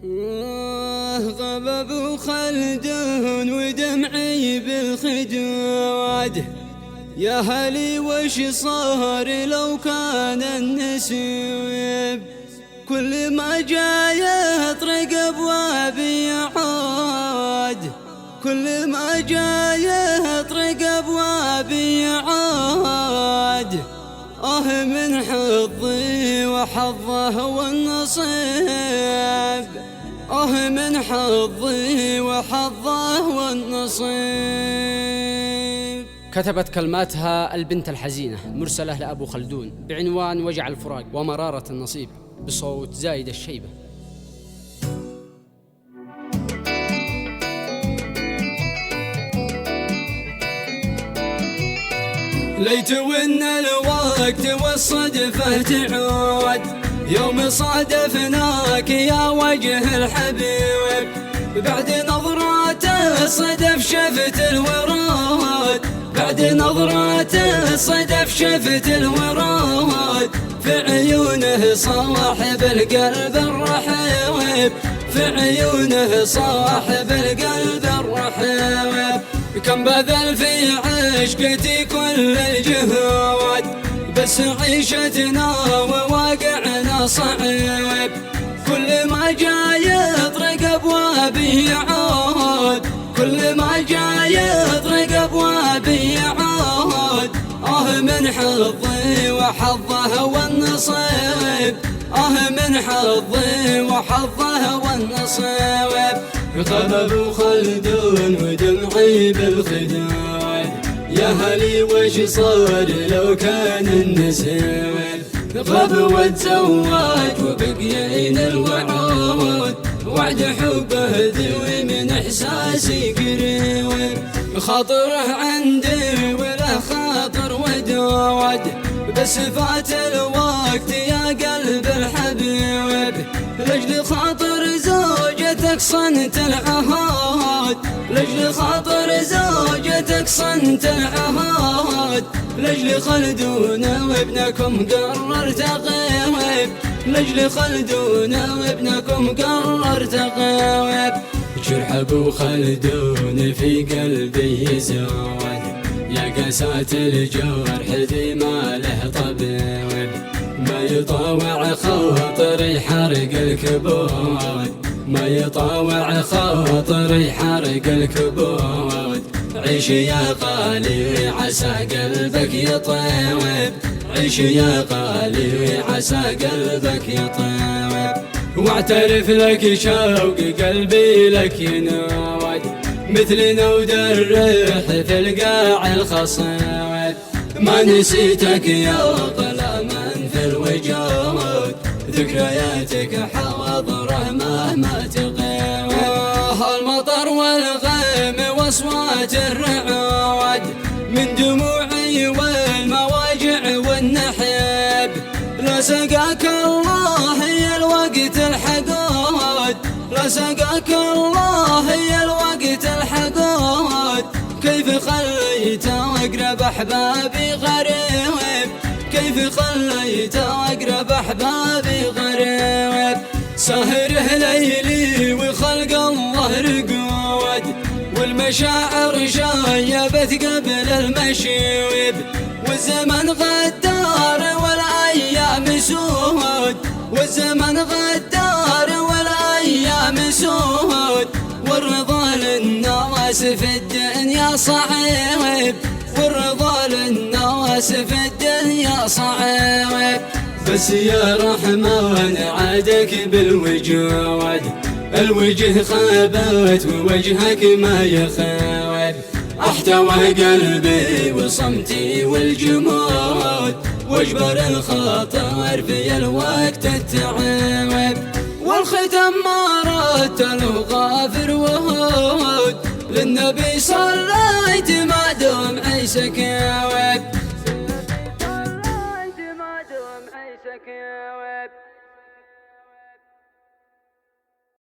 غاب ابو خلدون ودمعي بالخدود، يا هلي وش صار لو كان النسيب، كل ما جاي يطرق ابوابي يعود، كل ما جاي يطرق ابوابي يعود. من حظي وحظه والنصيب، من حظي وحظه والنصيب. كتبت كلماتها البنت الحزينة مرسلة لأبو خلدون بعنوان وجع الفراق ومرارة النصيب، بصوت زايد الشيبة. ليت وإن الوقت والصدفة تعود، يوم صادفناك يا وجه الحبيب، بعد نظرات الصدف شفت الورود، بعد نظرات الصدف شفت الورود، في عيونه صاحب القلب الرحيب، في عيونه صاحب القلب الرحيب. كم بذل في عشقتي كل الجهود، بس عيشتنا وواقعنا صعيب، كل ما جاي يطرق ابوابي يعود، كل ما جاي يطرق ابوابي يعود. من حظي وحظه والنصيب، من حظي وحظه والنصيب. غاب ابو خلدون ودمعي بالخدود، يا هلي وش صار لو كان النسيب، غاب وتزوج وبقيين الوعود، وعد حبه ذوي من احساسي قريب، خاطره عندي ولا خاطر ودود، بس فات الوقت يا قلب الحبيب، لاجل خاطر زوجتك صنت العهود، لاجل خاطر زوجتك صنت العهود، لاجل خلدون وابنكم قررت اغيب، لاجل خلدون وابنكم قررت اغيب. جرح ابو خلدون في قلبي يزود، يا قساة الجرح ذي ما له طبيب، ما يطاوع خاطري حرق الكبود، ما يطاوع خاطري حرق الكبود. عيش يا غالي عسى قلبك يطيب، عيش يا غالي عسى قلبك يطيب، واعترف لك شوق قلبي لك ينود، مثل نود الريح في القاع الخصيب. ما نسيتك يا ظلاما في الوجود، ذكرياتك حاضرة مهما تغيب. المطر والغيم واصوات الرعود، من دموعي والمواجع والنحيب، لا سقاك الله يا الوقت الحقود، لا سقاك الله يا الوقت الحقود. كيف خليت اقرب احبابي غريب، كيف خليت اقرب احبابي غريب. سهره ليلي وخلق الله رقود، والمشاعر شايبت قبل المشيب، والزمن غدار والايام سود، والزمن غدار والايام سود. والرضا للناس في الدنيا صعيب، والرضا للناس في الدنيا صعيب. بس يا رحمن عادك بالوجود، الوجه خابت ووجهك ما يخاوب، احتوى قلبي وصمتي والجمود، واجبر الخاطر في الوقت التعب. والختم ما رتل غافر وهود، للنبي صليت ما دمعي سكت،